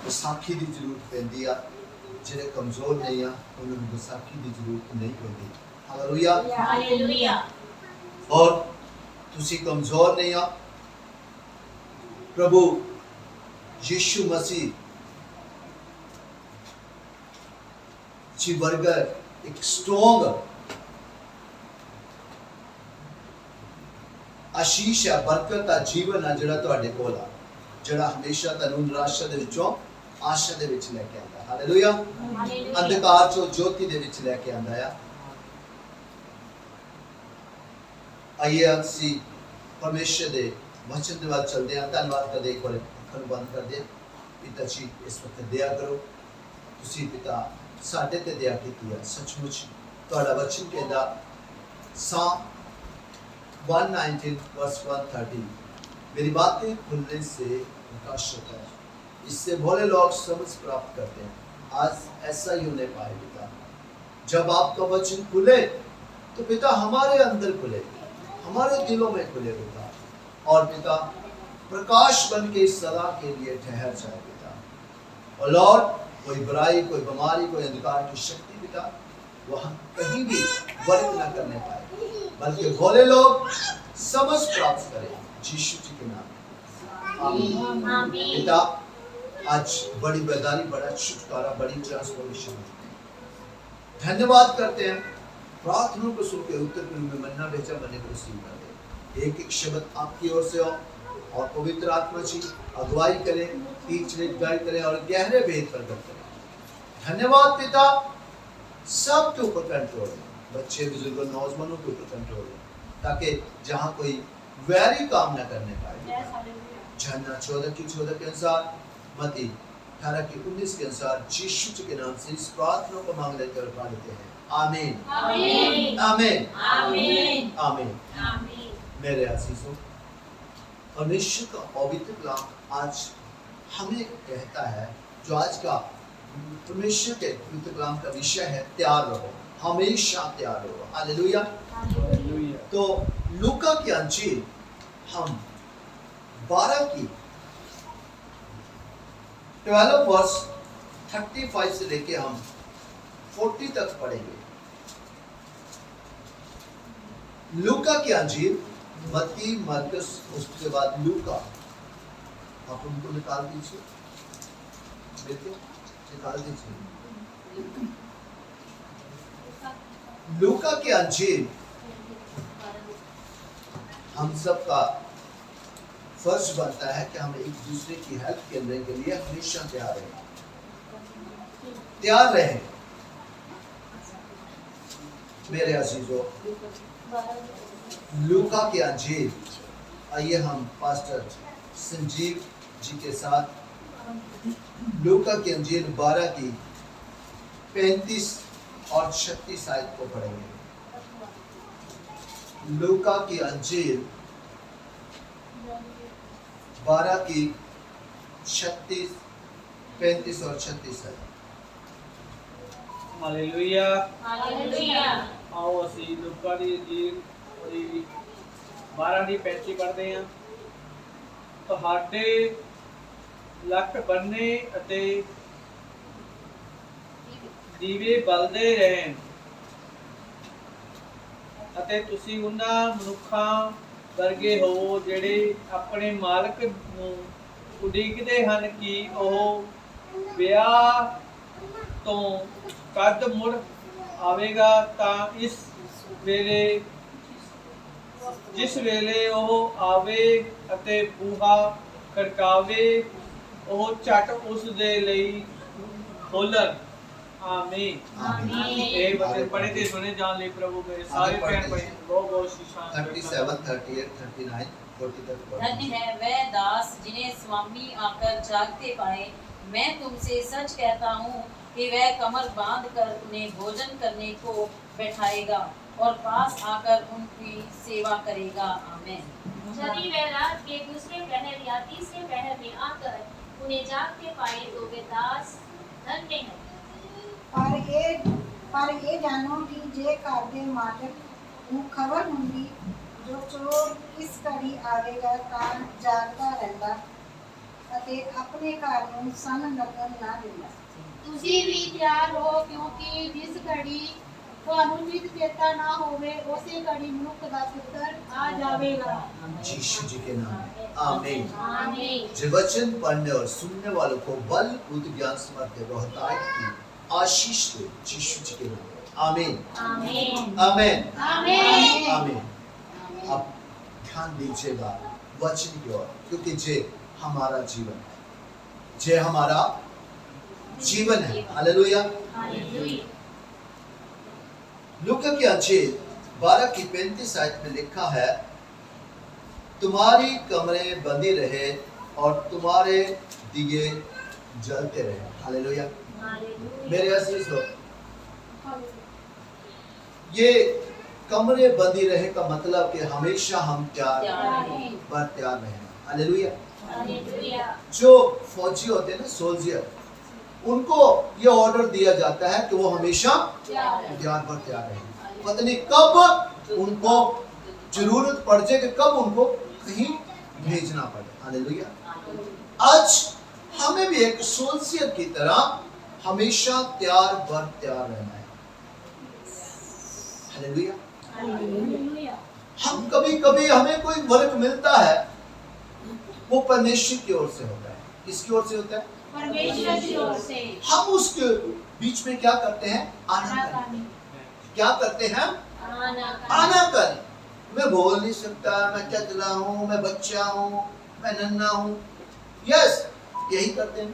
विसाखी की जरूरत पैंदी आ, जिहड़े कमजोर नहीं आ उन्होंने विसाखी की जरूरत नहीं पैंदी। हालेलुया। और तुसी कमजोर नहीं आ, प्रभु यीशु मसीह जी वर्गा एक स्ट्रॉन्ग आशीष है, बरकत है, जीवन है जिहड़ा तुहाडे कोल आ, जिहड़ा हमेशा तुहानूं निराशा दे विचों आशा दे विच लैके आंदा। हालेलुया। अंधकार चों ज्योति दे विच लैके आंदा है। आइए असी परमेश्वर दे वचन दे वाल चलदे हां। धन्नवाद करदे एक बार अखां नूं बंद कर दे। पिता जी इस वक्त दया करो, तुसी पिता साडे ते दया कीती है। सचमुच तुहाडा वचन कहंदा साम 119 वर्स 130, मेरी बातें खुलने से प्रकाश होता है, इससे भोले लोग समझ प्राप्त करते हैं। आज ऐसा ही होने पाए पिता, जब आपका वचन खुले तो पिता हमारे अंदर खुले, हमारे दिलों में खुले पिता, और पिता प्रकाश बन के इस सदा के लिए ठहर जाए पिता। और लॉर्ड कोई बुराई, कोई बीमारी, कोई अंधकार की शक्ति पिता वहां कहीं भी वर्क न करने पाए, बल्कि भोले लोग समझ प्राप्त करें यीशु जी के नाम। आमीन। पिता आज बड़ी बेदारी, बड़ा छुटकारा, बड़ी ट्रांसफॉर्मेशन धन्यवाद करते हैं। प्रार्थना को सुन के उत्तर में मन्ना भेजा, मन्ने को रिसीव कर दे। एक एक शब्द आपकी ओर से हो और पवित्र आत्मा जी अगुवाई करें, टीच गाइड करें और गहरे भेद प्रकट करें। धन्यवाद पिता, सब के ऊपर कंट्रोल है, बच्चे, बुजुर्गों, नौजवानों के ऊपर कंट्रोल है, ताकि जहाँ कोई वैरी काम न करने पाए। झरना 14 की 14 के अनुसार, मती 18 की 19 के अनुसार यीशु जी के नाम से इस प्रार्थना को मांग लेते और पा लेते हैं। आमीन आमीन आमीन आमीन आमीन। मेरे अजीजों, परमेश्वर का पवित्र कलाम आज हमें कहता है, जो आज का परमेश्वर के पवित्र कलाम का विषय है, तैयार रहो, हमेशा तैयार रहो। हालेलुया। तो लूका की अंजील हम 12 की 12 वर्ष 35 से लेके हम 40 तक पढ़ेंगे। लूका की अंजील, मत्ती, मरकुस, उसके बाद लूका। आप उनको निकाल दीजिए, देखिए निकाल दीजिए। लूका की अंजील हम सब का फर्ज बनता है कि हम एक दूसरे की हेल्प करने के लिए हमेशा तैयार रहें। मेरे अजीजों, लूका की अंजील, आइए हम पास्टर संजीव जी के साथ लूका की अंजील 12 की 35 और 36 आयत को पढ़ेंगे। लूका की अंजील 12 की 36, 35 और 36 है। Hallelujah hallelujah. आओ ਅਸੀਂ ਲੂਕਾ ਦੀ ਅੰਜੀਲ ਉਹਦੀ 12 ਦੀ 35 ਪੜ੍ਹਦੇ ਹਾਂ। ਤੁਹਾਡੇ ਲੱਕ ਬੰਨੇ ਅਤੇ ਦੀਵੇ ਬਲਦੇ ਰਹਿਣ, ਅਤੇ ਤੁਸੀਂ ਉਹਨਾਂ ਮਨੁੱਖਾਂ ਵਰਗੇ ਹੋ ਜਿਹੜੇ ਆਪਣੇ ਮਾਲਕ ਨੂੰ ਉਡੀਕਦੇ ਹਨ ਕਿ ਉਹ ਵਿਆਹ ਤੋਂ ਕਦ ਮੁੜ ਆਵੇਗਾ, ਤਾਂ ਇਸ ਵੇਲੇ ਜਿਸ ਵੇਲੇ ਉਹ ਆਵੇ ਅਤੇ ਬੂਹਾ ਖੜਕਾਵੇ, ਉਹ ਝਟ ਉਸ ਦੇ ਲਈ ਖੋਲਣ। आमीन आमीन। एक वचन पढ़े थे सुने जान ले प्रभु मेरे सारे बहन भाई बहुत बहुत शीशान 37 38 39 40 तक। धन्य है वह दास जिन्हें स्वामी आकर जागते पाए। मैं तुमसे सच कहता हूँ कि वह कमर बांध कर उन्हें भोजन करने को बैठाएगा और पास आकर उनकी सेवा करेगा। आमीन। यदि वह रात के दूसरे पहर या तीसरे पहर में आकर उन्हें जागते पाए तो वे दास धन्य है। पर ये जानो कि जे घर दे मालिक ਨੂੰ ਖਬਰ ਹੁੰਦੀ ਜੋ ਚੋਰ ਕਿਸ ਘੜੀ ਆਵੇਗਾ ਤਾਂ ਜਾਗਦਾ ਰਹਿੰਦਾ ਅਤੇ ਆਪਣੇ ਘਰ ਨੂੰ ਸੰਨ ਲੱਗਣ ਨਾ ਦੇਣਾ। ਤੁਸੀਂ ਵੀ ਤਿਆਰ ਹੋ, ਕਿਉਂਕਿ ਜਿਸ ਘੜੀ ਤੁਹਾਨੂੰ ਚਿਤ ਚੇਤਾ ਨਾ ਹੋਵੇ ਉਸੇ ਘੜੀ ਮਨੁੱਖ ਦਾ ਪੁੱਤਰ ਆ जावेगा। यीशु जी के नाम में आमीन। आमीन। जो वचन पढ़ने और सुनने वालों को बल बुद्धि ज्ञान समर्थ बहुतायत की आशीष दे, यीशु जी के नाम में आमीन। आमीन। आमीन। आमीन। आमीन। अब ध्यान दीजिएगा वचन की ओर, क्योंकि जे हमारा जीवन है, जे हमारा जीवन है। हालेलुया। हालेलुया। लूका की अंजील 12 की 35 आयत में लिखा है, तुम्हारी कमरें बंदी रहे और तुम्हारे दिए जलते रहे। हालेलुया। मेरे अजीज लोग, ये कमरे बंदी रहे का मतलब कि हमेशा हम तैयार रहें। हालेलुया। हालेलुया। जो फौजी होते हैं ना, सोल्जर, उनको ये ऑर्डर दिया जाता है कि वो हमेशा तैयार रहें। पता नहीं कब उनको जरूरत पड़ जाए, कि कब उनको कहीं भेजना पड़े। हालेलुया। आज हमें भी एक सोल्जर की तरह हमेशा तैयार रहना है। हालेलुया। हम कभी हमें कोई वर्क मिलता है, वो परमेश्वर की ओर से होता है। किसकी ओर से होता है? परमेश्वर की ओर से। हम उसके बीच में क्या करते हैं? आनाकानी। क्या करते हैं? आनाकानी। मैं बोल नहीं सकता, मैं चतला हूँ, मैं बच्चा हूँ, मैं नन्हा हूँ। यस, यही करते हैं।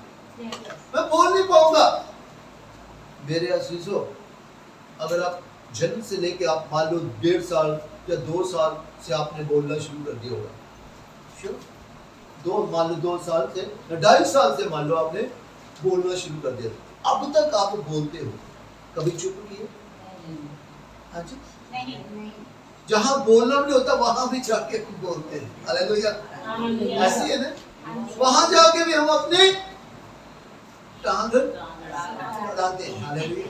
मैं बोल नहीं पाऊंगा। मेरे अजीजों, अगर आप जन्म से लेके आप मान लो 1.5 साल या 2 साल से आपने बोलना शुरू कर दिया होगा, मान लो 2 साल से, 2.5 साल से मान लो आपने बोलना शुरू कर दिया, अब तक आप बोलते हो, कभी चुप किए? हाँ जी, नहीं। जहाँ बोलना भी होता वहां भी जाके बोलते हैं। हालेलुया। ऐसी है ना, वहां जाके भी हम अपने टांग अड़ाते हैं। हालेलुया।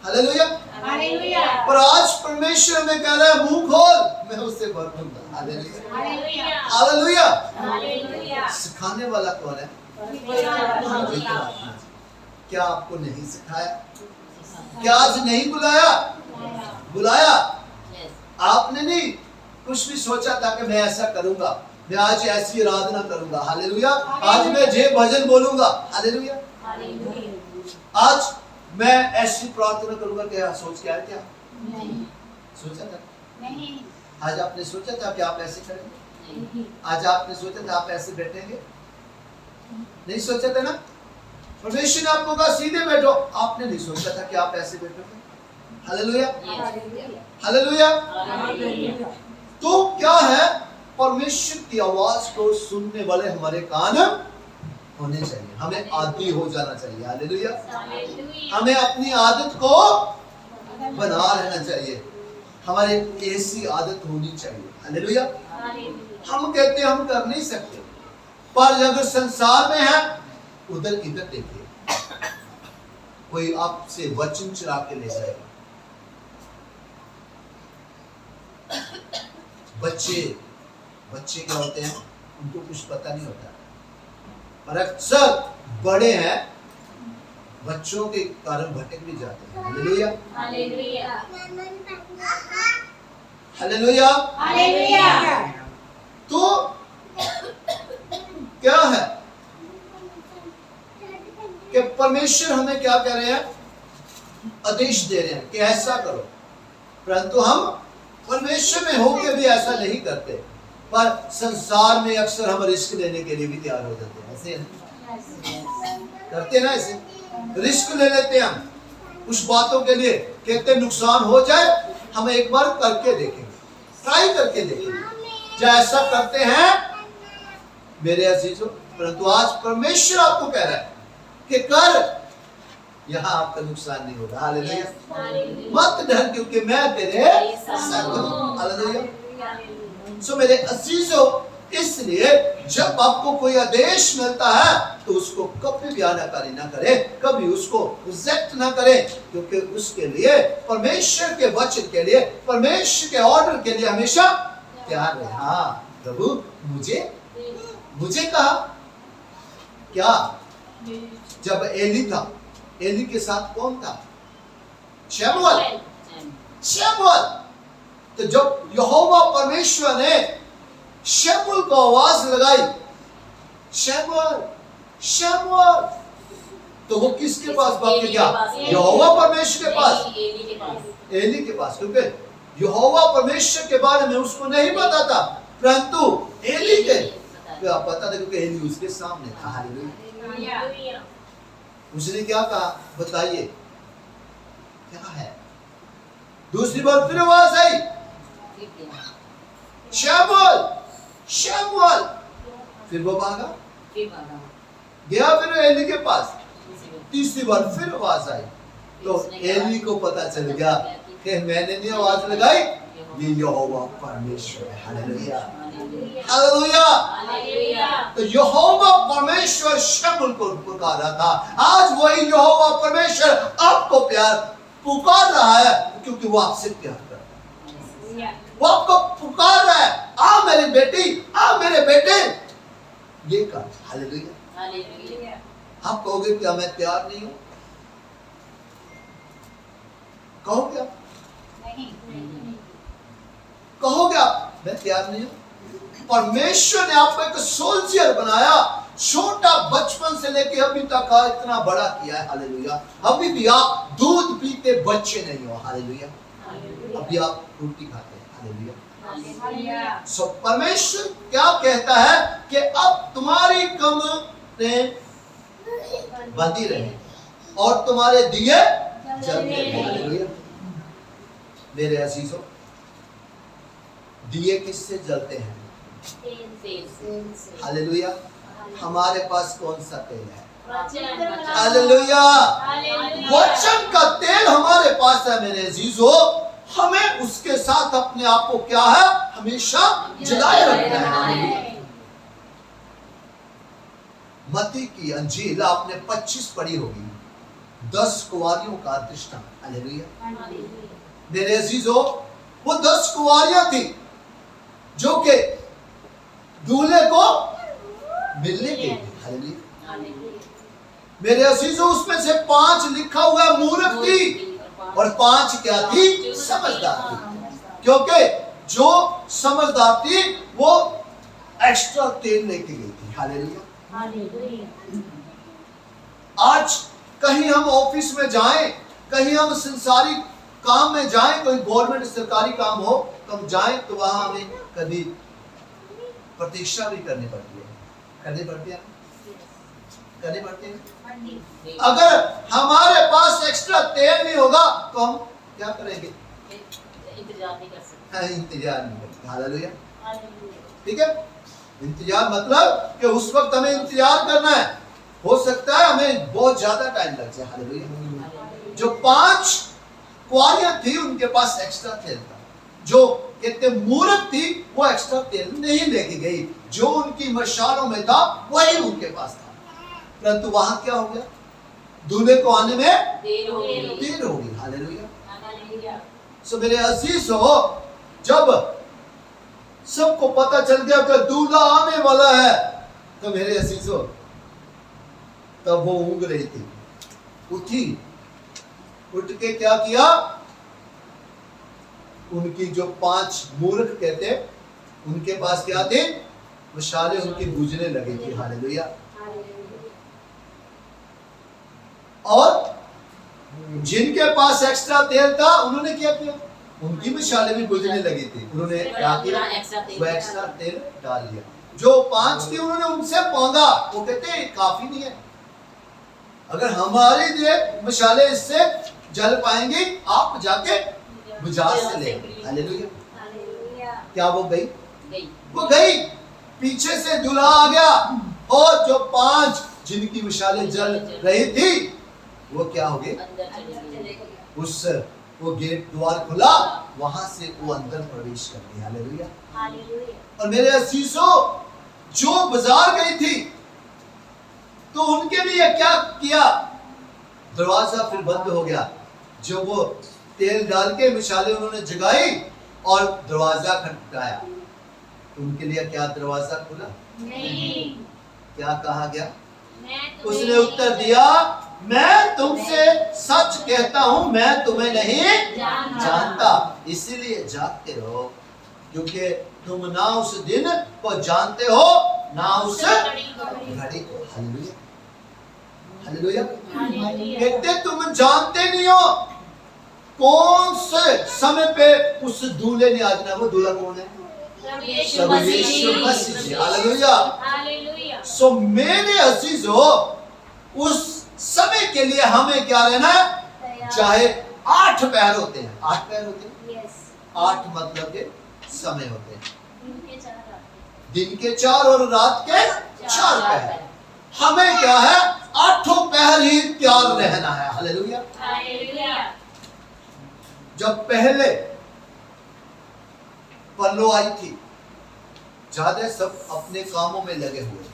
हालेलुया। हालेलुया। पर आज परमेश्वर में कह रहा है, मुंह खोल, मैं उससे भर दूंगा। हालेलुया। हालेलुया। हालेलुया। हालेलुया। सिखाने वाला कौन है? हालेलुया। क्या आपको नहीं सिखाया? क्या आज नहीं बुलाया? आपने नहीं कुछ भी सोचा था कि मैं ऐसा करूंगा, मैं आज ऐसी आराधना करूंगा। हालेलुया। आज मैं ये भजन बोलूंगा। हालेलुया। आज मैं ऐसी प्रार्थना करूंगा। क्या सोच के आए? क्या नहीं। सोचा था? नहीं। आज आपने सोचा था कि आप ऐसे करेंगे? आज आपने सोचा था आप ऐसे बैठेंगे? नहीं सोचा था ना? परमेश्वर ने आपको कहा सीधे बैठो, आपने नहीं सोचा था कि आप ऐसे बैठोगे। हालेलुया। हालेलुया। तो क्या है, परमेश्वर की आवाज को सुनने वाले हमारे कान होने चाहिए। हमें आदी हो जाना चाहिए। हालेलुया। हमें अपनी आदत को बना लेना चाहिए। हमारे ऐसी आदत होनी चाहिए। हालेलुया। हम कहते हैं हम कर नहीं सकते, पर अगर संसार में है, उधर इधर देखिए, कोई आपसे वचन चुरा के ले जाएगा। बच्चे क्या होते हैं, उनको कुछ पता नहीं होता, पर अक्सर बड़े हैं बच्चों के कारण भटक भी जाते हैं। हालेलुया। हालेलुया। हालेलुया। हालेलुया। तो क्या है कि परमेश्वर हमें क्या कह रहे हैं? आदेश दे रहे हैं कि ऐसा करो, परंतु हम परमेश्वर में होकर भी ऐसा नहीं करते। पर संसार में अक्सर हम रिस्क लेने के लिए भी तैयार हो जाते हैं। ऐसे करते हैं ना, ऐसे रिस्क ले लेते हैं हम कुछ बातों के लिए, कहते नुकसान हो जाए, हम एक बार करके देखेंगे, ट्राई करके देखेंगे। जो ऐसा करते हैं मेरे अजीजों, परंतु आज परमेश्वर आपको कह रहा है कि कर, यहाँ आपका नुकसान नहीं होगा। हालेलुया। मत डर, क्योंकि मैं तेरे संग हूं। हालेलुया। सो मेरे अजीजों, इसलिए जब आपको कोई आदेश मिलता है तो उसको कभी भी आनाकानी ना करें, कभी उसको रिजेक्ट ना करें, क्योंकि उसके लिए, परमेश्वर के वचन के लिए, परमेश्वर के ऑर्डर के लिए हमेशा तैयार रहे। हाँ प्रभु, मुझे मुझे कहा क्या? जब एली था, एली के साथ कौन था? शमूएल। शमूएल। तो जब यहोवा परमेश्वर ने शमूएल को आवाज लगाई, शमूएल शमूएल, तो वो किसके पास भाग के गया? यहोवा परमेश्वर के पास, एली के पास, क्योंकि यहोवा परमेश्वर के बारे में उसको नहीं पता था, परंतु एली के पता था, क्योंकि एली उसके सामने था। हालेलुया। उसने क्या कहा? बताइए क्या है? दूसरी बार फिर आवाज आई, शमूएल शमूएल। फिर वो भागा गया फिर एली के पास। तीसरी बार फिर आवाज आई, तो एली को पता चल गया कि मैंने नहीं आवाज लगाई, ये यहोवा परमेश्वर है। Hallelujah hallelujah. तो यहोवा परमेश्वर शमूएल को पुकार रहा था। आज वही यहोवा परमेश्वर आपको प्यार पुकार रहा है, क्योंकि वो आपसे प्यार करता है। वो आपको पुकार रहा है, आ मेरी बेटी, आ मेरे बेटे, ये कर। हालेलुया। आप कहोगे क्या मैं तैयार नहीं हूं? कहोगे आप? कहोगे आप मैं तैयार नहीं हूं? परमेश्वर ने आपको एक सोल्जर बनाया, छोटा बचपन से लेके अभी तक इतना बड़ा किया है। हालेलुया। अभी भी आप दूध पीते बच्चे नहीं हो। हालेलुया। अभी आप रोटी खाते हैं। हालेलुया। सो परमेश्वर क्या कहता है कि अब तुम्हारी कमरें बंदी रहे और तुम्हारे दिए जलते रहे। हालेलुया। मेरे अजीजों, दिए किससे जलते हैं? हालेलुया। हमारे पास कौन सा तेल है? हालेलुया। वचन का तेल हमारे पास है मेरे अजीजों। हमें उसके साथ अपने आप को क्या है? हमेशा जलाए रखना है। मत्ती की अंजील आपने 25 पढ़ी होगी, 10 कुंवारियों का दृष्टांत। हालेलुया। मेरे अजीजों, वो 10 कुंवारियां थी जो के दूल्हे को मिलने के लिए। हालेलुया। मेरे अजीजों, उसमें से 5 लिखा हुआ मूर्ख थी और 5 क्या थी? समझदार थी। क्योंकि जो समझदार थी वो एक्स्ट्रा तेल लेके गई थी। हालेलुया। आज कहीं हम ऑफिस में जाएं, कहीं हम संसारी काम में जाएं, कोई गवर्नमेंट सरकारी काम हो तो हम जाएं, तो वहां हमें कभी प्रतीक्षा भी करनी पड़ती है। करनी पड़ती है, करनी पड़ती है। अगर हमारे पास एक्स्ट्रा तेल नहीं होगा तो हम क्या करेंगे? इंतजार नहीं कर सकते। इंतजार नहीं करते। हालेलुया। ठीक है। इंतजार मतलब कि उस वक्त हमें इंतजार करना है। हो सकता है हमें बहुत ज्यादा टाइम लग जाए। हालेलुया। जो 5 कुंवारियां थी उनके पास एक्स्ट्रा तेल था। जो कहते मूर्ख थी वो एक्स्ट्रा तेल नहीं लेके गई। जो उनकी मशालों में था वही उनके पास था, परंतु वहां क्या हो गया? दूल्हे को आने में देर हो गई। हालेलुया। सो मेरे अजीजों, जब सबको पता चल गया कि दूल्हा आने वाला है, तो मेरे अजीजों तब वो ऊँग रही थी, उठी, उठ के क्या किया? उनकी जो 5 मूर्ख कहते, उनके पास क्या थे? मशालें उनकी बुझने लगी थी। हालेलुया। और जिनके पास एक्स्ट्रा तेल था उन्होंने क्या किया? उनकी मशालें भी बुझने लगी थी। उन्होंने क्या किया? वो एक्स्ट्रा तेल डाल दिया। जो 5 थी उन्होंने उनसे मांगा, वो कहते काफी नहीं है, अगर हमारे लिए मशाले इससे जल पाएंगे आप जाके बाजार से ले। हालेलुया। क्या वो गई? वो गई। पीछे से दूल्हा आ गया और जो 5 जिनकी मशालें जल रही थी वो क्या हो गए? उस वो गेट द्वार खुला, वहां से वो अंदर प्रवेश कर गए। हालेलुया। और मेरे अजीजों, जो बाजार गई थी तो उनके लिए क्या किया? दरवाजा फिर बंद हो गया। जो वो तेल डाल के मिसालें उन्होंने जगाई और दरवाजा खटखटाया, तो उनके लिए क्या दरवाजा खुला? नहीं। क्या कहा गया? मैं तुम्हें उसने उत्तर दिया, मैं तुमसे सच कहता हूं, मैं तुम्हें नहीं जानता। इसीलिए जागते रहो, क्योंकि तुम ना उस दिन को जानते हो ना उस घड़ी को। Hallelujah, hallelujah. कहते तुम जानते नहीं हो कौन से समय पे उस दूल्हे ने आ जाना। वो दूल्हा कौन है? प्रभु यीशु मसीह जी। हालेलुया। सो मेरे अजीजों, उस समय के लिए हमें क्या रहना है? चाहे 8 पहर होते हैं, 8 पहर होते हैं, 8 मतलब के समय होते हैं, दिन के 4 और रात के 4 पहर। हमें क्या है? 8 पहर ही तैयार रहना है। हालेलुया। जब पहले पल्लो आई थी, ज्यादा सब अपने कामों में लगे हुए।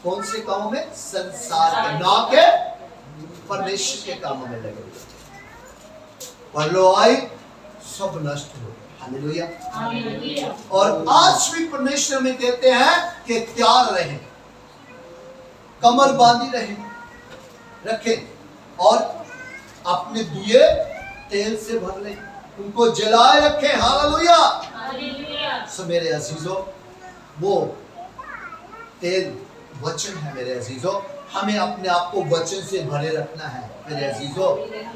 कौन से कामों में? संसार के, ना के परमेश्वर के कामों में लगे हुए। पल्लो आई, सब नष्ट हो गए। हालेलुया। और आज भी परमेश्वर में कहते हैं कि तैयार रहें, कमर बांधी रहें, रखें और अपने दिए तेल से भर लें, उनको जलाए रखें। हालेलुया। सो मेरे अजीजों, वो तेल वचन है। मेरे अजीजों, हमें अपने आप को वचन से भरे रखना है। मेरे अजीजों,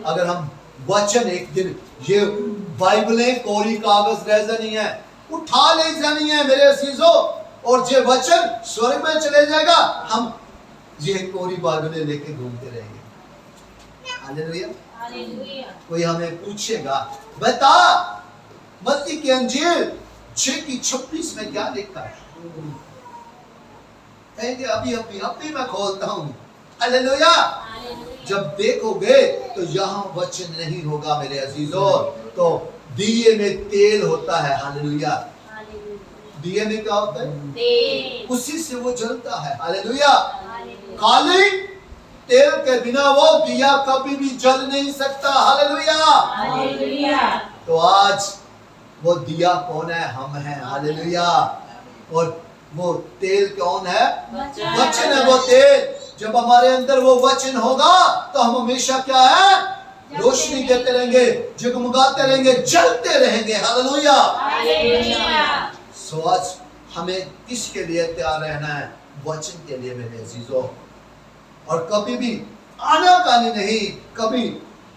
अगर हम वचन एक दिन, ये बाइबलें कोरी कागज रह जानी है, उठा ले जानी है मेरे अजीजों, और ये वचन स्वर्ग में चले जाएगा, हम ये कोरी बाइबलें लेके घूमते रहेंगे। हालेलुया। कोई हमें पूछेगा, बता मत्ती की अंजील 6:26 में क्या लिखा है? कहेंगे अभी मैं खोलता हूं। हालेलुया। जब देखोगे तो यहाँ वचन नहीं होगा मेरे अजीजों, तो दिए में तेल होता है। हालेलुया। दिए में क्या होता है? तेल। उसी से वो जलता है। हालेलुया। खाली तेल के बिना वो दिया कभी भी जल नहीं सकता। हालेलुया। तो आज वो दिया कौन है? हम हैं। हालेलुया। और वो तेल कौन है? वचन है वो तेल। जब हमारे अंदर वो वचन होगा तो हम हमेशा क्या है? रोशनी देते रहेंगे, जगमगाते रहेंगे, जलते रहेंगे। हालेलुया। सो आज हमें किसके लिए तैयार रहना है? वचन के लिए मेरे अजीजों। और कभी भी आनाकानी नहीं, कभी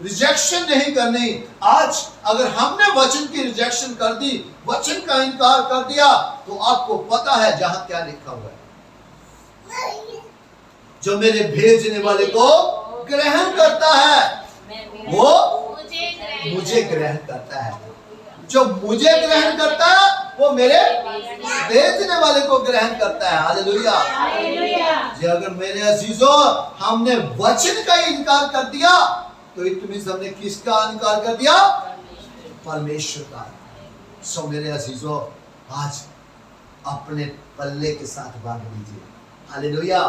रिजेक्शन नहीं करनी। आज अगर हमने वचन की रिजेक्शन कर दी, वचन का इनकार कर दिया, तो आपको पता है जहां क्या लिखा हुआ है। जो मेरे भेजने वाले को ग्रहण करता है वो मुझे ग्रहण करता है। जो मुझे ग्रहण करता है वो मेरे भेजने वाले को ग्रहण करता है। हालेलुया। जी, अगर मेरे अजीजों हमने वचन का इनकार कर दिया तो इट मींस हमने किसका इनकार कर दिया? परमेश्वर का। सो मेरे अजीजों, आज अपने पल्ले के साथ बांध लीजिए। हालेलुया।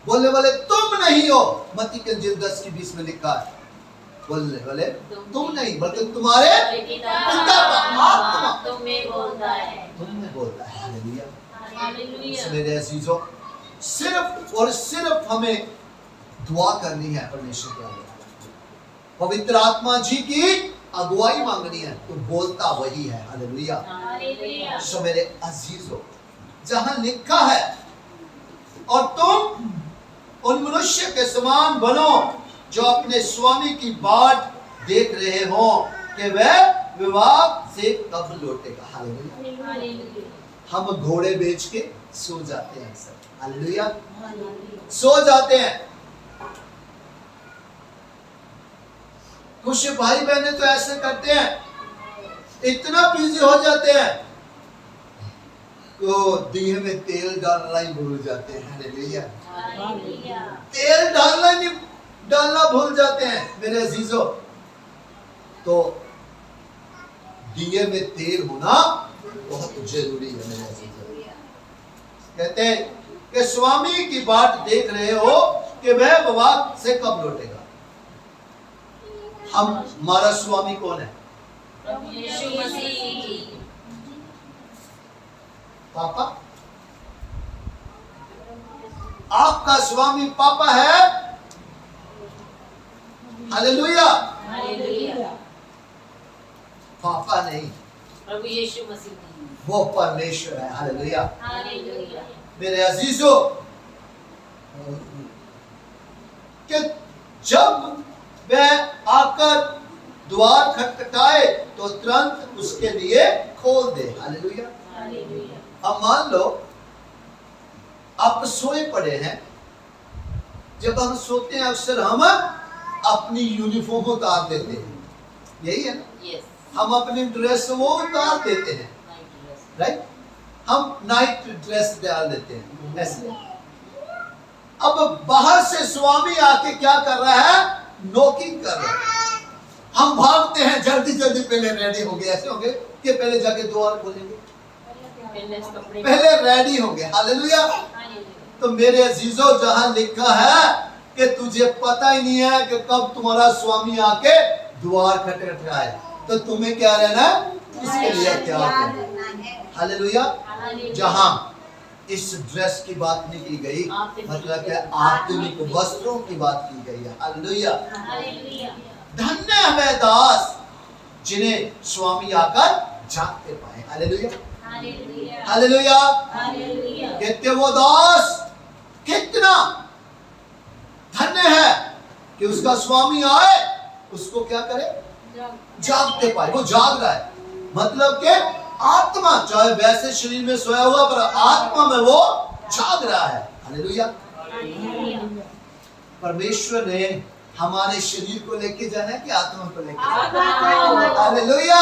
बोलने वाले तुम नहीं हो। मत्ती की अंजील 10:20 में लिखा है, बोलने वाले तुम नहीं बल्कि तुम्हारे पिता का आत्मा तुम में बोलता है। हालेलुया। मेरे अजीजों, सिर्फ और सिर्फ हमें दुआ करनी है परमेश्वर के आगे, पवित्र आत्मा जी की अगुवाई मांगनी है, तो बोलता वही है। हालेलुया। सो मेरे अजीजों, जहां लिखा है और तुम उन मनुष्य के समान बनो जो अपने स्वामी की बाट देख रहे हो कि वह विवाह से कब लौटेगा। हालेलुया। हम घोड़े बेच के सो जाते हैं अक्सर। हालेलुया। सो जाते हैं। कुछ भाई बहने तो ऐसे करते हैं, इतना बिजी हो जाते हैं तो दिए में तेल डालना ही भूल जाते हैं। हालेलुया। तेल डालना भूल जाते हैं मेरे अजीजों। तो दिए में तेल होना बहुत जरूरी है मेरे अजीजों। कहते हैं कि स्वामी की बाट देख रहे हो कि वह विवाह से कब लौटेगा। हमारा स्वामी कौन है? पापा, आपका स्वामी पापा है। हालेलुया। हालेलुया। पापा नहीं, प्रभु यीशु मसीह नहीं। वो परमेश्वर है। हालेलुया। हालेलुया। मेरे अजीजों, कि जब वह आकर द्वार खटखटाए तो तुरंत उसके लिए खोल दे। हालेलुया। हालेलुया। अब मान लो आप सोए पड़े हैं। जब हम सोते हैं अक्सर हम अपनी यूनिफॉर्म उतार देते हैं, यही है ना? यस। हम अपनी ड्रेस वो उतार देते हैं, राइट? हम नाइट ड्रेस डाल देते हैं ऐसे। अब बाहर से स्वामी आके क्या कर रहा है? नॉकिंग कर रहा है। हम भागते हैं जल्दी जल्दी, पहले रेडी हो गए, ऐसे हो गए कि पहले जाके द्वार खोलेंगे, पहले रेडी होंगे। हालेलुया। तो मेरे अजीजों, जहां लिखा है कि तुझे पता ही नहीं है कि कब तुम्हारा स्वामी आके द्वार खटखटाए, तो तुम्हें क्या रहना है? इसके लिए क्या करना है? हालेलुया। जहां इस ड्रेस की बात नहीं की गई, मतलब कि आत्मिक वस्त्रों की बात की गई है। हालेलुया। धन्य है दास जिन्हें स्वामी आकर जागते पाए। हालेलुया। हालेलुया। कहते वो दास कितना धन्य है कि उसका स्वामी आए, उसको क्या करे? जागते पाए। वो जाग रहा है, मतलब कि आत्मा, चाहे वैसे शरीर में सोया हुआ, पर आत्मा में वो जाग रहा है। हालेलुया। परमेश्वर ने हमारे शरीर को लेके जाना है कि आत्मा को लेके जाना है? हालेलुया।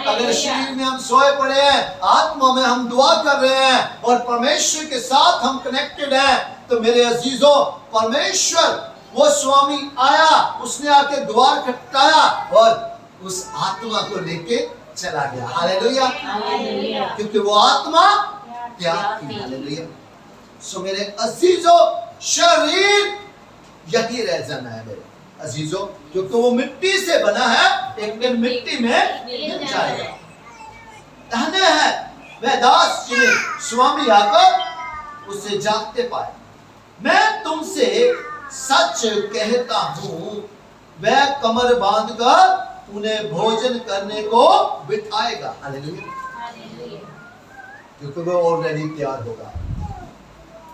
अगर शरीर में हम सोए पड़े हैं, आत्मा में हम दुआ कर रहे हैं और परमेश्वर के साथ हम कनेक्टेड हैं, तो मेरे अजीजों, परमेश्वर वो स्वामी आया, उसने आके द्वार खटखटाया और उस आत्मा को लेके चला गया। हालेलुया। क्योंकि वो आत्मा प्यार थी। हालेलुया। सो मेरे अजीजों, शरीर यही रह जाना है मेरे अजीजों, क्योंकि वो मिट्टी से बना है, एक दिन मिट्टी में मिल जाएगा। धन्य है वह दास जिन्हें स्वामी आकर उसे जागते पाए। मैं तुमसे सच कहता हूं, वह कमर बांधकर उन्हें भोजन करने को बिठाएगा। हालेलुया। क्योंकि वो ऑलरेडी तैयार होगा।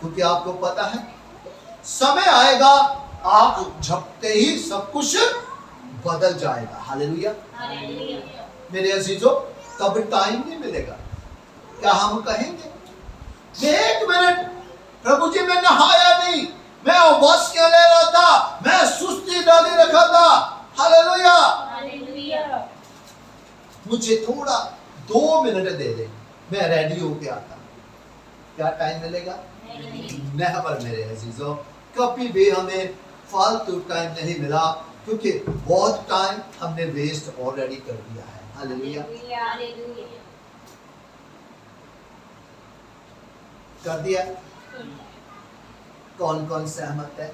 क्योंकि आपको पता है समय आएगा, आप झपते ही सब कुछ बदल जाएगा। हालेलुया। मेरे अजीजों, तब टाइम नहीं मिलेगा। क्या हम कहेंगे एक मिनट प्रभु जी मैं नहाया नहीं, मैं उपवास क्या ले रहा था, मैं सुस्ती डाली रखा था। हालेलुया। मुझे थोड़ा 2 मिनट दे दे, मैं रेडी होके आता। क्या टाइम मिलेगा? नेवर मेरे अजीजों, कभी भी हमें फालतू टाइम नहीं मिला, क्योंकि बहुत टाइम हमने वेस्ट ऑलरेडी कर दिया है। हालेलुया। कर दिया। कौन कौन सहमत है?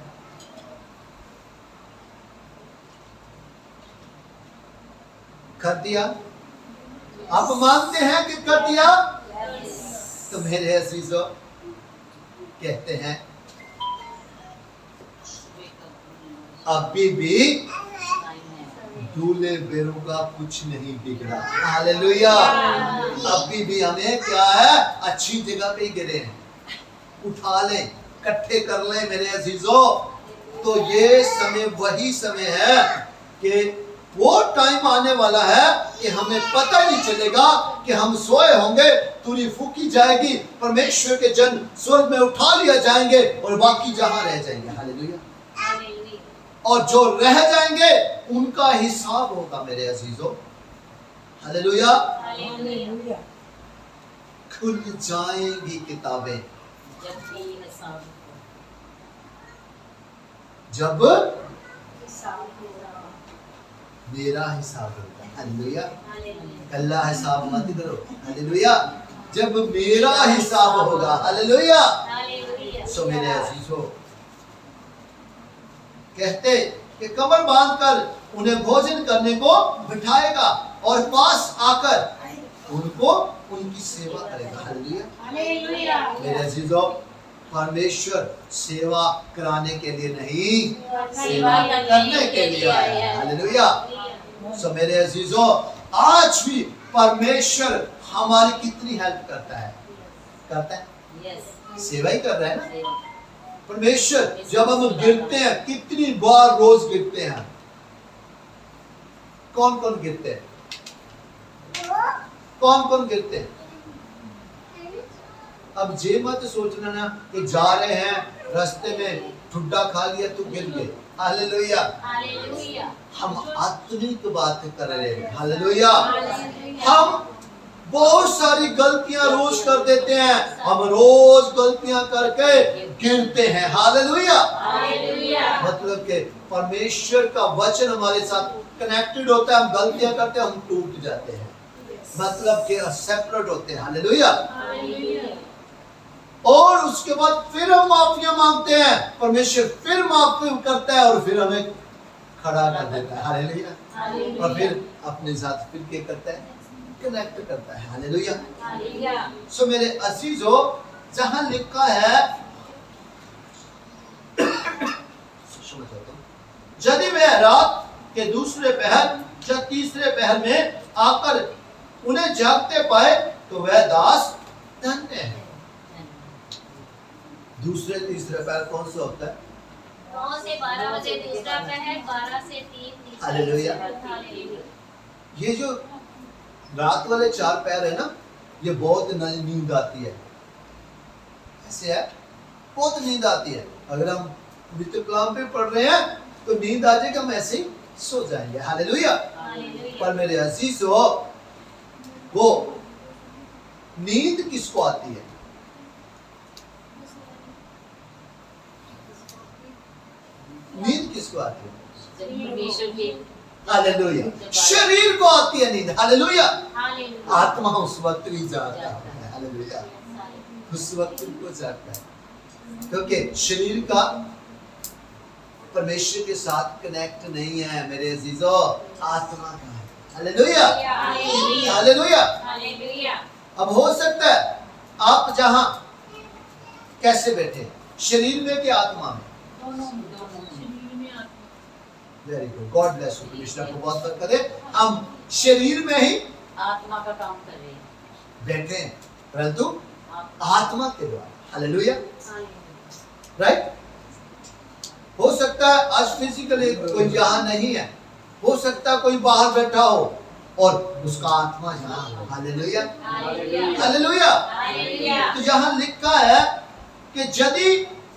कर दिया? आप मानते हैं कि कर दिया? तो मेरे अजीजों, कहते हैं अभी भी दूल्हे बेरों का कुछ नहीं बिगड़ा। हालेलुया। अभी भी हमें क्या है? अच्छी जगह पे गिरे हैं, उठा लें, इकट्ठे कर लें मेरे अजीजों। तो ये समय वही समय है कि वो टाइम आने वाला है कि हमें पता नहीं चलेगा कि हम सोए होंगे, तुरी फूकी जाएगी, परमेश्वर के जन स्वर्ग में उठा लिया जाएंगे और बाकी जहां रह जाएंगे। हालेलुया। और जो रह जाएंगे उनका हिसाब होगा मेरे अजीजों। हालेलुया। खुल जाएंगी किताबें जब मेरा हिसाब होगा। हालेलुया। कल्ला हिसाब मत करो। हालेलुया। जब मेरा हिसाब होगा। हालेलुया। सो मेरे अजीजों, कहते कि कमर बांधकर उन्हें भोजन करने को बिठाएगा और पास आकर उनको उनकी सेवा करेगा। हालेलुया। हालेलुया। मेरे अजीजों, परमेश्वर सेवा कराने के लिए नहीं, सेवा करने के लिए आया है। हालेलुया। सो मेरे अजीजों, आज भी परमेश्वर हमारी कितनी हेल्प करता है? करता है, सेवा ही कर रहा है ना। परमेश्वर जब हम गिरते हैं, कितनी बार रोज गिरते हैं। कौन कौन गिरते हैं? कौन कौन गिरते हैं? अब ये मत सोचना ना कि जा रहे हैं रास्ते में ठुड्डा खा लिया तो गिर गए। हालेलुया। हालेलुया। हम आत्मिक बात कर रहे हैं। हालेलुया। हम बहुत सारी गलतियां रोज कर देते हैं, हम रोज गलतियां करके गिरते हैं। हालेलुया। मतलब कि परमेश्वर का वचन हमारे साथ कनेक्टेड होता है, हम गलतियां करते हैं, हम टूट जाते हैं, मतलब कि सेपरेट होते हैं। हालेलुया। और उसके बाद फिर हम माफिया मांगते हैं, परमेश्वर फिर माफी करता है और फिर हमें खड़ा कर देता है। हालेलुया। और फिर अपने साथ फिर क्या करता है? कनेक्ट करता है। हालेलुया। सो मेरे अजीजों, जहां लिखा है, यदि वह रात के दूसरे पहर या तीसरे पहर में आकर उन्हें जागते पाए तो वह दास धन्य है। दूसरे तीसरे पहर कौन सा होता है? 9 से 12 बजे दूसरा पहर, 12 से 3 तीसरा। हालेलुया। ये जो रात वाले 4 पहर है ना, ये बहुत नींद आती है। ऐसे है, बहुत नींद आती है। अगर हम पवित्र कलाम पे पढ़ रहे हैं तो नींद आ जाएगा, हम ऐसे ही सो जाएंगे। हालेलुया। पर मेरे अजीजों, वो नींद किसको आती है? नींद किसको आती है? हालेलुया। शरीर को आती है नींद। हालेलुया। आत्मा उस वक्त ही जागता है। हालेलुया। उस वक्त उनको जागता है, क्योंकि शरीर का परमेश्वर के साथ कनेक्ट नहीं है। मेरे अजीजों, आत्मा का है। हालेलुया। हालेलुया। अब हो सकता है आप जहां कैसे बैठे, शरीर में कि आत्मा में? Very good, God bless you. परमेश्वर आपको बहुत बरकत करे। हम शरीर में ही आत्मा का काम कर रहे हैं, बैठे हैं, परंतु आत्मा के द्वारा। हालेलुया। राइट। हो सकता है आज फिजिकली कोई यहाँ नहीं है, हो सकता है कोई बाहर बैठा हो और उसका आत्मा यहाँ हो। हालेलुया। हालेलुया। तो यहाँ लिखा है कि यदि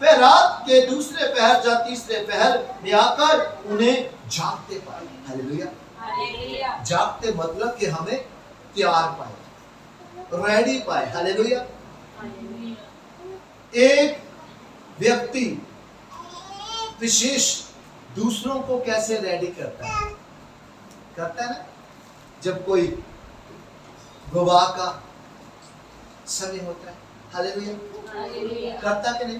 वे रात के दूसरे पहर या तीसरे पहर में आकर उन्हें जागते पाए। हालेलुया। जागते मतलब कि हमें तैयार पाए, रेडी पाए। हालेलुया। एक व्यक्ति विशेष दूसरों को कैसे रेडी करता है? करता है ना, जब कोई विवाह का समय होता है। हालेलुया। करता कि नहीं?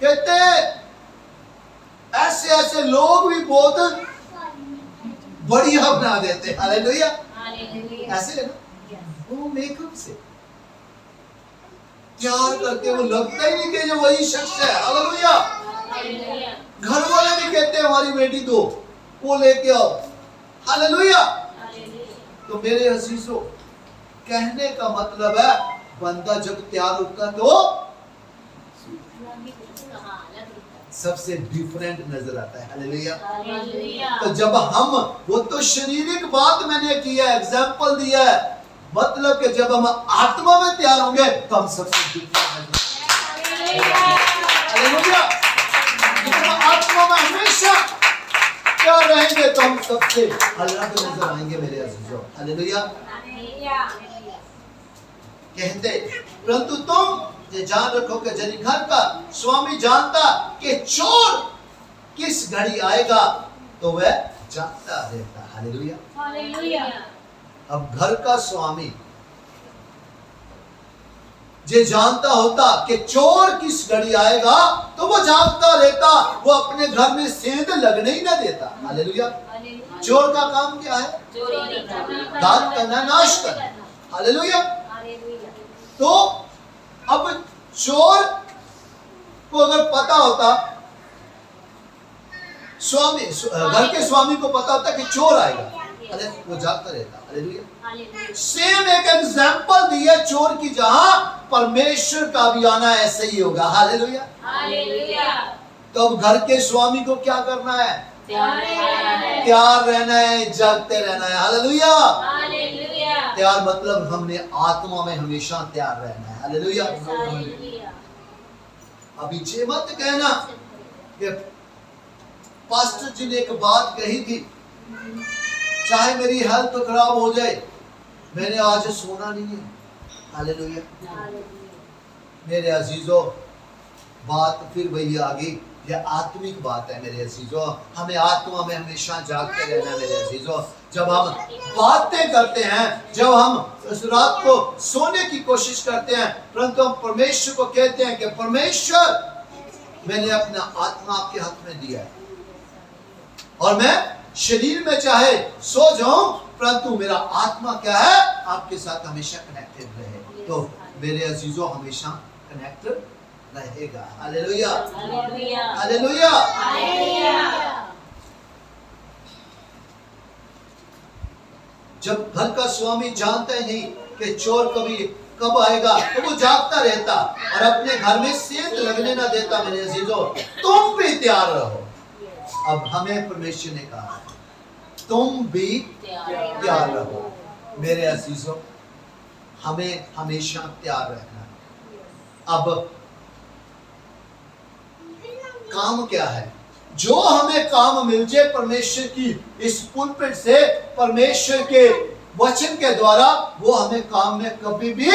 कहते ऐसे ऐसे लोग भी बहुत बढ़िया बना देते। हालेलुया। ऐसे है ना, वो मेकअप से तैयार करके वो लगता ही नहीं कि जो वही शख्स है। हालेलुया। घर वाले भी कहते हैं हमारी बेटी दो, वो लेके आओ। हालेलुया। तो मेरे अजीजों, कहने का मतलब है बंदा जब तैयार होता है तो सबसे डिफरेंट नजर आता है। हालेलुया। तो जब हम, वो तो शारीरिक बात मैंने किया, एग्जाम्पल दिया है, मतलब कि जब हम आत्मा में तैयार होंगे तो हम सबसे डिफरेंट नजर आएंगे। हालेलुया। जब हम आत्मा में हमेशा तैयार रहेंगे तो हम सबसे अलग नजर आएंगे। मेरे अजीजों, हालेलुया। कहते परंतु तुम ये जान रखो कि यदि घर का स्वामी जानता कि चोर किस घड़ी आएगा तो वह जागता रहता। हालेलुया। अब घर का स्वामी जे जानता होता कि चोर किस घड़ी आएगा तो वो जागता रहता, वो अपने घर में सेंध लगने ही ना देता। हालेलुया। चोर का काम क्या है? दान करना, नाश करना। हालेलुया। तो अब चोर को अगर पता होता, स्वामी घर के स्वामी को पता होता कि चोर आएगा, अरे वो जागता रहता। हालेलुया। सेम एक एग्जांपल दिया चोर की, जहां परमेश्वर का भी आना ऐसे ही होगा। हालेलुया। तो अब घर के स्वामी को क्या करना है? तैयार रहना है, जागते रहना है। हालेलुया। तैयार मतलब हमने आत्मा में हमेशा तैयार रहना है। हालेलुया। अभी ये मत कहना कि पास्टर जी ने एक बात कही थी, चाहे मेरी हेल्थ तो खराब हो जाए, मैंने आज सोना नहीं है। हालेलुया। मेरे अजीजों, बात फिर वही आ गई, यह आत्मिक बात है मेरे अजीजों। हमें आत्मा में हमेशा जागते रहना है मेरे अजीजों। जब हम बातें करते हैं, जब हम उस रात को सोने की कोशिश करते हैं, परंतु हम परमेश्वर को कहते हैं कि परमेश्वर, मैंने अपना आत्मा आपके हाथ में दिया है और मैं शरीर में चाहे सो जाऊं, परंतु मेरा आत्मा क्या है? आपके साथ हमेशा कनेक्टेड रहे। तो मेरे अजीजों, हमेशा कनेक्टेड रहेगा। हालेलुया। हालेलुया। जब घर का स्वामी जानता ही नहीं कि चोर कब आएगा, तो वो जागता रहता और अपने घर में सेंध लगने ना देता। मेरे अजीजों, तुम भी तैयार रहो। अब हमें परमेश्वर ने कहा है, तुम भी तैयार रहो। मेरे अजीजों, हमें हमेशा तैयार रहना है। अब काम क्या है? जो हमें काम मिल जाए परमेश्वर की इस पुलपिट से, परमेश्वर के वचन के द्वारा, वो हमें काम में कभी भी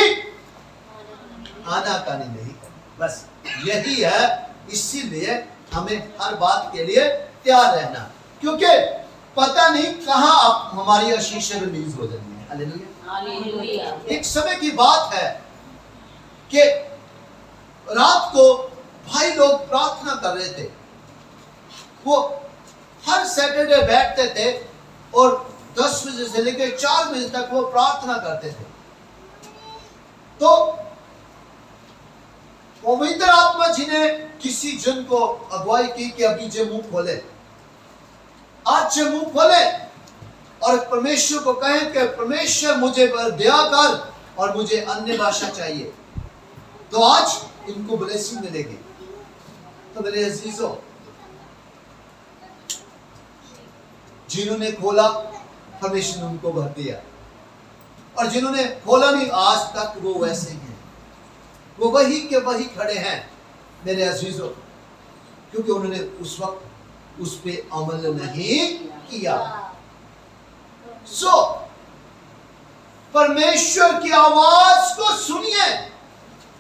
आनाकानी नहीं करनी। बस यही है। इसीलिए हमें हर बात के लिए तैयार रहना, क्योंकि पता नहीं कहां आप हमारी आशीष रिलीज हो जानी है। हालेलुया। एक समय की बात है कि रात को भाई लोग प्रार्थना कर रहे थे। वो हर सैटरडे बैठते थे और 10 बजे से लेकर 4 बजे तक वो प्रार्थना करते थे। तो पवित्र आत्मा जी ने किसी जन को अगुवाई की कि अभी जे मुंह खोले, आज जे मुंह खोले और परमेश्वर को कहें कि परमेश्वर मुझे दया कर और मुझे अन्य भाषा चाहिए, तो आज इनको ब्लेसिंग मिलेगी। तो मेरे अजीजों, जिन्होंने खोला, परमेश्वर ने उनको भर दिया, और जिन्होंने खोला नहीं, आज तक वो वैसे ही हैं। वो वही के वही खड़े हैं मेरे अजीजों, क्योंकि उन्होंने उस वक्त उस पे अमल नहीं किया। परमेश्वर की आवाज को सुनिए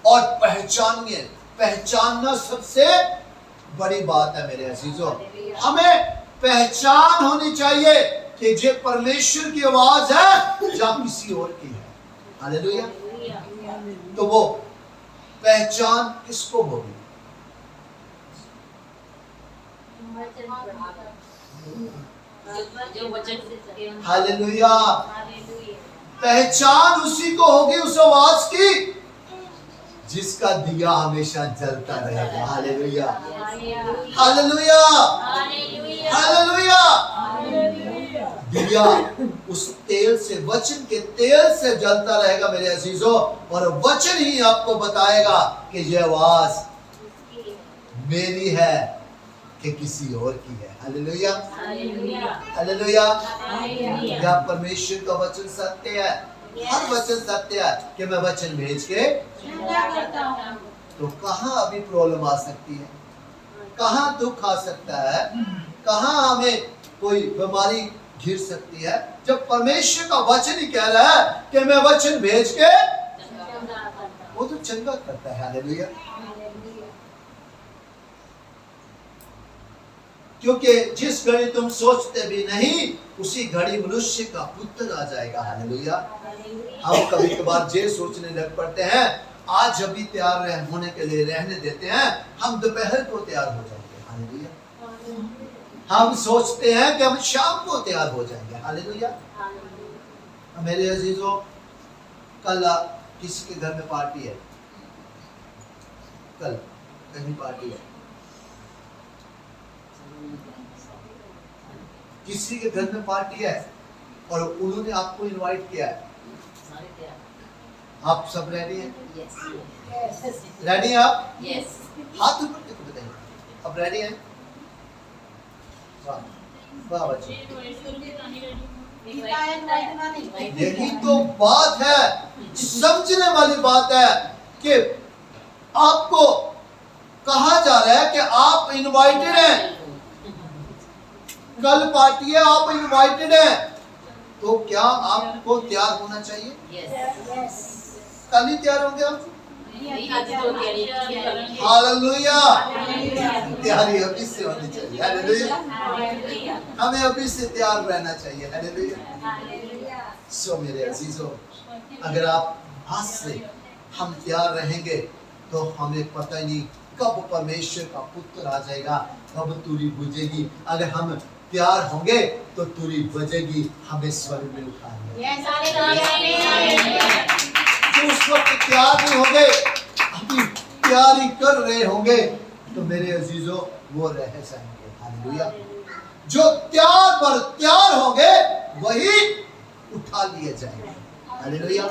और पहचानिए। पहचानना सबसे बड़ी बात है मेरे अजीजों। हमें पहचान होनी चाहिए कि ये परमेश्वर की आवाज है या किसी और की है। हालेलुया। तो वो पहचान किसको होगी? हालेलुया। पहचान उसी को होगी उस आवाज की जिसका दिया हमेशा जलता रहेगा। हालेलुया। हालेलुया। हालेलुया। दिया उस तेल से, वचन के तेल से जलता रहेगा मेरे अजीजों, और वचन ही आपको बताएगा कि यह आवाज मेरी है कि किसी और की है। हालेलुया। हालेलुया। क्या परमेश्वर का वचन सत्य है? हर वचन सत्य है कि मैं वचन भेज के तो कहां अभी प्रॉब्लम आ सकती है? कहां दुख आ सकता है? कहां हमें कोई बीमारी घिर सकती है? जब परमेश्वर का वचन ही कह रहा है कि मैं वचन भेज के, वो तो चंगा करता है। हालेलुया। क्योंकि जिस घड़ी तुम सोचते भी नहीं, उसी घड़ी मनुष्य का पुत्र आ जाएगा। हालेलुया। हम कभी कभार ये सोचने लग पड़ते हैं आज अभी तैयार होने के लिए रहने देते हैं, हम दोपहर को तैयार हो जाएंगे। हालेलुया। हम सोचते हैं कि हम शाम को तैयार हो जाएंगे। हालेलुया। मेरे अजीजों, कल किसी के घर में पार्टी है, कल कहीं पार्टी है, किसी के घर में पार्टी है और उन्होंने आपको इनवाइट किया है। आप सब रेडी हैं? रेडी हैं आप? हाथ ऊपर करके बताइए, अब रेडी हैं? वाह वाह बच्चे, यही तो बात है, समझने वाली बात है कि आपको कहा जा रहा है कि आप इनवाइटेड हैं। कल पार्टी है, आप इनवाइटेड हैं, तो क्या आपको तैयार होना चाहिए? कल ही तैयार होंगे आप? हालेलुया। तैयारी अभी से होनी चाहिए। हालेलुया। हमें अभी से तैयार रहना चाहिए। हालेलुया। सो मेरे अजीजों, अगर आप आज से हम तैयार रहेंगे तो हमें पता ही नहीं कब परमेश्वर का पुत्र आ जाएगा, कब तुरी बुझेगी। अगर हम तैयार होंगे तो तुरी बजेगी, हमें स्वर्ग में उठा लेगा। तो उस वक्त तैयार नहीं होंगे, अभी तैयारी कर रहे होंगे, तो मेरे अजीजों वो रह जाएंगे। हालेलुया। जो तैयार होंगे वही उठा लिए जाएंगे। हालेलुया।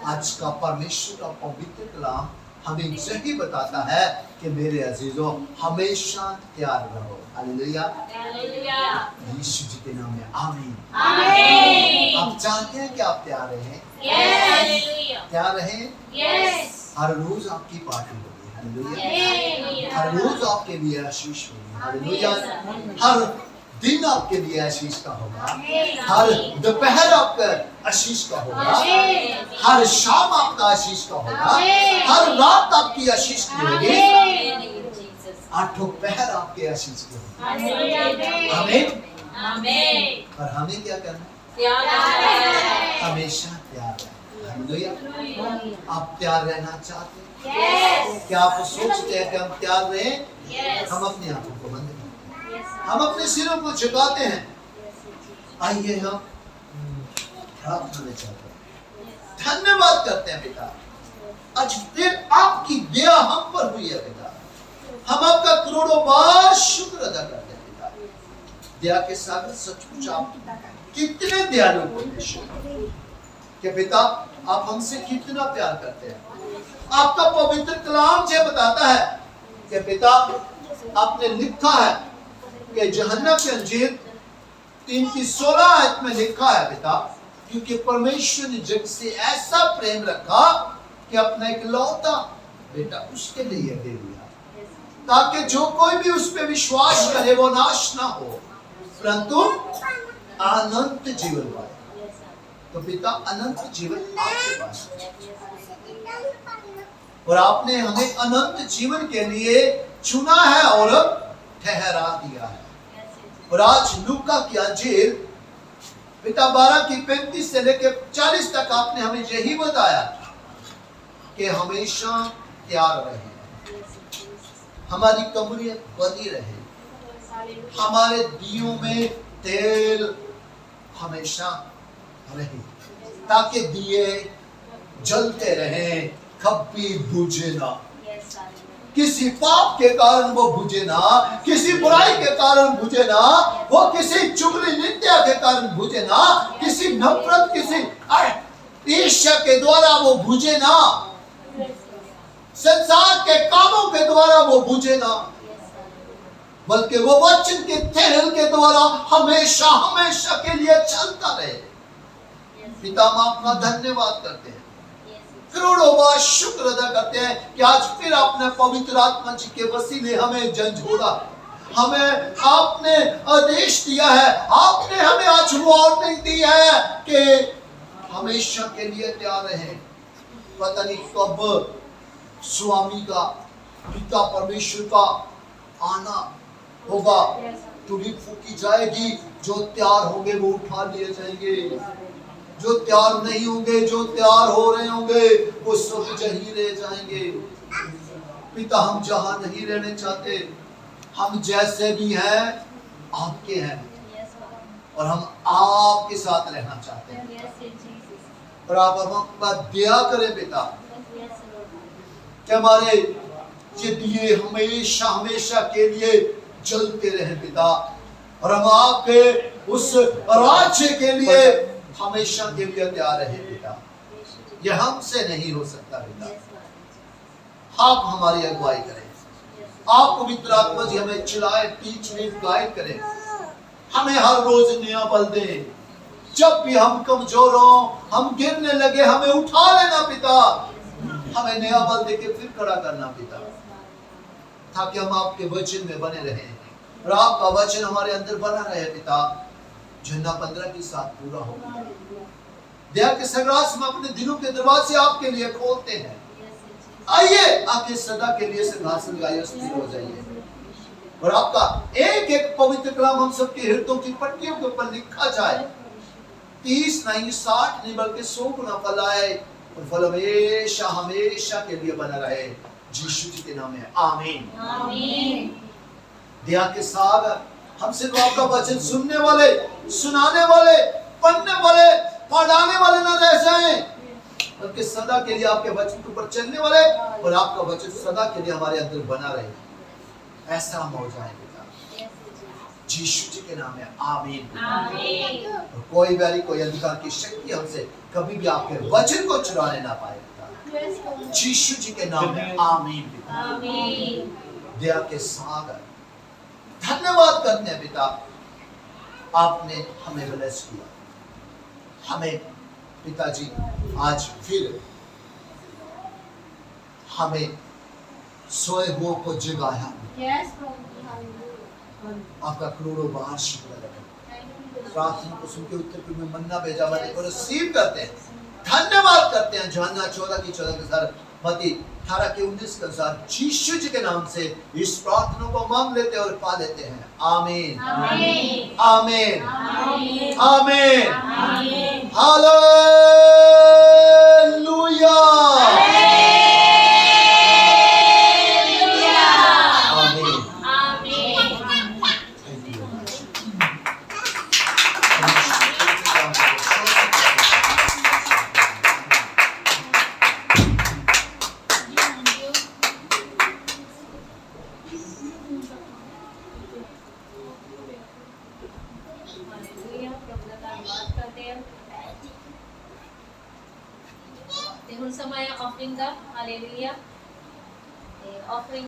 आज का परमेश्वर का पवित्र कलाम हमें यही बताता है कि मेरे अजीजों, हमेशा तैयार रहो। हालेलुया। यीशु जी के नाम में आमीन। आप चाहते हैं कि आप तैयार रहें? तैयार रहें? हर रोज आपकी पार्टी होगी। हालेलुया। हर रोज आपके लिए आशीष होगी। हालेलुया। हर दिन आपके लिए आशीष का होगा, हर दोपहर आपका आशीष का होगा, हर शाम आपका आशीष का होगा, हर रात आपकी आशीष की होगी, आठों पहर आपके आशीष की होगी। आमीन। और हमें क्या करना है? हमेशा तैयार रहना। हालेलुया। आप तैयार रहना चाहते हैं? क्या आप सोचते हैं कि हम तैयार रहें? हम अपने आंखों को बंद करें, हम अपने सिरों को झुकाते हैं। आइए हम प्रार्थना में चलते हैं। धन्यवाद करते हैं पिता, आज फिर आपकी दया हम पर हुई है पिता। हम आपका करोड़ों बार शुक्र अदा करते हैं पिता। दया के सागर सचमुच आप कितने दयालु परमेश्वर कि पिता आप हमसे कितना प्यार करते हैं। आपका पवित्र कलाम ये बताता है कि पिता आपने लिखा है कि यूहन्ना की अंजीर 3:16 आयत में लिखा है पिता, क्योंकि परमेश्वर ने जग से ऐसा प्रेम रखा कि अपना इकलौता बेटा उसके लिए दे दिया, ताकि जो कोई भी उस पे विश्वास करे वो नाश ना हो परंतु अनंत जीवन पाए। तो पिता अनंत जीवन आपके पास है और आपने हमें अनंत जीवन के लिए चुना है और ठहरा दिया है। और आज लूका की अंजीर पिता 12:35 से लेकर 40 तक आपने हमें यही बताया कि हमेशा तैयार रहे, हमारी कमरियां बनी रहे, हमारे दियों में तेल हमेशा रहे, ताकि दिए जलते रहें, कभी बुझे ना। किसी पाप के कारण वो बुझे ना, किसी बुराई के कारण बुझे ना, वो किसी चुगली निंदा के कारण बुझे ना, किसी नफरत, किसी ईर्ष्या के द्वारा वो बुझे ना, संसार के कामों के द्वारा वो बुझे ना, बल्कि वो वचन के तेल के द्वारा हमेशा हमेशा के लिए चलता रहे। पिता हम आपका धन्यवाद करते हैं, करोड़ों बार शुक्र अदा करते हैं कि आज फिर आपने पवित्र आत्मा जी के वसीले हमें झंझोड़ा, हमें आपने आदेश दिया है, आपने हमें आज वार्निंग दी है कि हमेशा के लिए तैयार रहें। पता नहीं कब स्वामी का, पिता परमेश्वर का आना होगा, तुरंत फूकी जाएगी, जो तैयार होंगे वो उठा लिए जाएंगे। जो तैयार नहीं होंगे, जो तैयार हो रहे होंगे, वो सब जहीं रह जाएंगे। पिता, हम जहां नहीं रहने चाहते, हम जैसे भी हैं आपके हैं और हम आपके साथ रहना चाहते हैं। और आप हम पर दया करें पिता, कि हमारे ये दिए हमेशा हमेशा के लिए जलते रहे पिता, और हम आपके उस राज्य के लिए हमेशा के लिए तैयार रहे पिता। ये हमसे नहीं हो सकता पिता, आप हमारी अगुवाई करें, आप पवित्र आत्मा जी हमें चलाए, टीच लीड गाइड करें, हमें हर रोज नया बल दें। जब भी हम कमजोर हो, हम गिरने लगे, हमें उठा लेना पिता, हमें नया बल देके फिर खड़ा करना पिता, ताकि हम आपके वचन में बने रहें और आपका वचन हमारे अंदर बना रहे पिता। यूहन्ना 15 की 7 पूरा होगा। दया के सगरास में अपने दिलों के दरवाजे आपके लिए खोलते हैं। आइए आके सदा के लिए सिंहासन लगाइए, स्थिर हो जाइए, और आपका एक एक पवित्र कलाम हम सबके हृदयों की पट्टियों के ऊपर लिखा जाए। 30 नहीं 60 नहीं बल्कि 100 गुना फल आए, और फल हमेशा हमेशा के लिए बना रहे। यीशु जी के नाम में आमीन। आमीन। दया के साथ हम सिर्फ आपका वचन सुनने वाले, सुनाने वाले, पढ़ने वाले, पढ़ाने वाले ना रह जाएं, बल्कि सदा के लिए आपके वचन के ऊपर चलने वाले, और आपका वचन सदा के लिए हमारे अंदर बना रहे। ऐसा हम हो जाए पिता, यीशु जी के नाम में आमीन। आमीन। और कोई बैरी, कोई अंधकार की शक्ति हमसे कभी भी आपके वचन को चुराने ना पाए पिता, यीशु जी के नाम में आमीन पिता। आमीन। दया के सागर धन्यवाद करते हैं पिता, आपने हमें ब्लेस किया, हमें पिताजी आज फिर हमें सोए हुओं को जगाया। आपका करोड़ों बार शुक्र है। प्रार्थना को सुन के उत्तर पूर्व में मन्ना भेजा वाले को रिसीव करते हैं, धन्यवाद करते हैं। यूहन्ना 14 की 14 के अनुसार, मत्ती 18 के 19 के अनुसार, यीशु जी के नाम से इस प्रार्थना को मांग लेते हैं और पा लेते हैं। आमीन आमीन। आमीन आमीन। आमीन। आमीन। हालेलुया। आमीन। आमीन। Thank you very much. Hallelujah. प्रभु का धन्यवाद करते हैं। ते हुण समय ऑफरिंग का। हालेलुया। ऑफरिंग